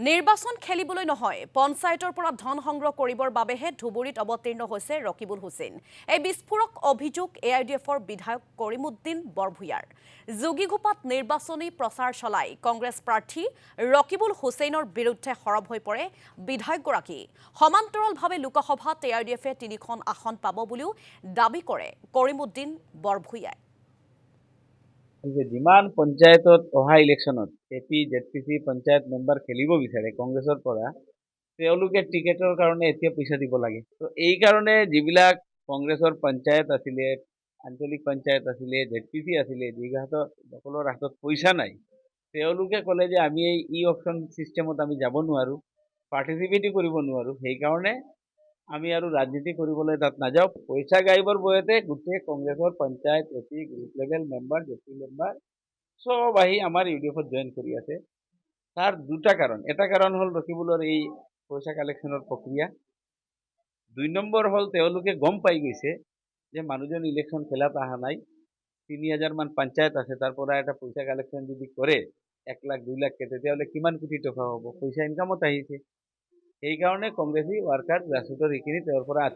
নিৰ্বাচন খেলিবলৈ নহয় পঞ্চায়তৰ পৰা ধন সংগ্ৰহ কৰিবৰ বাবেহে ধুবুৰীত অৱতীৰ্ণ হৈছে ৰকিবুল হুছেইন। এই বিস্ফোৰক অভিযোগ এআইডিএফৰ বিধায়ক কৰিমুদ্দিন বৰভূঞাৰ। যোগীঘোপাত নিৰ্বাচনী প্ৰচাৰ চলাই কংগ্ৰেছ প্ৰাৰ্থী ৰকিবুল হুছেইনৰ বিৰুদ্ধে সৰব হৈ পৰে বিধায়কগৰাকী। সমান্তৰালভাৱে লোকসভাত এআইডিএফে ৩খন আসন পাব বুলিও দাবী কৰে কৰিমুদ্দিন বৰভূঞাই। যিমান পঞ্চায়তত অহা ইলেকশ্যনত এপি জেডপিচি পঞ্চায়ত মেম্বাৰ খেলিব বিচাৰে কংগ্ৰেছৰ পৰা তেওঁলোকে টিকেটৰ কাৰণে এতিয়া পইচা দিব লাগে। তো এই কাৰণে যিবিলাক কংগ্ৰেছৰ পঞ্চায়ত আছিলে, আঞ্চলিক পঞ্চায়ত আছিলে, জেডপিচি আছিলে, যিসকলৰ হাতত পইচা নাই তেওঁলোকে ক'লে যে আমি এই ই অপশ্যন ছিষ্টেমত আমি যাব নোৱাৰোঁ, পাৰ্টিচিপেটো কৰিব নোৱাৰোঁ, সেইকাৰণে আমি আৰু ৰাজনীতি কৰিবলৈ তাত নাযাওঁ। পইচা গাইবৰ বয়তে গোটেই কংগ্ৰেছৰ panchayat AP group level member ZP member চব আহি আমাৰ ইউডিএফত জইন কৰি আছে। তাৰ দুটা কাৰণ, এটা কাৰণ হ'ল ৰকিবুলৰ এই পইচা কালেকশ্যনৰ প্ৰক্ৰিয়া, 2 নম্বৰ হ'ল তেওঁলোকে গম পাই গৈছে যে মানুহজন ইলেকশ্যন খেলাত অহা নাই, 3000 মান পঞ্চায়ত আছে, তাৰ পৰা এটা পইচা কালেকশ্যন যদি কৰে 1 লাখ 2 লাখকে তেতিয়াহ'লে কিমান কোটি টকা হ'ব, পইচা ইনকামত আহিছে। সেইকাৰণে কংগ্ৰেছী ৱাৰ্কাৰ গ্ৰাছৰুটৰ এইখিনি তেওঁৰ পৰা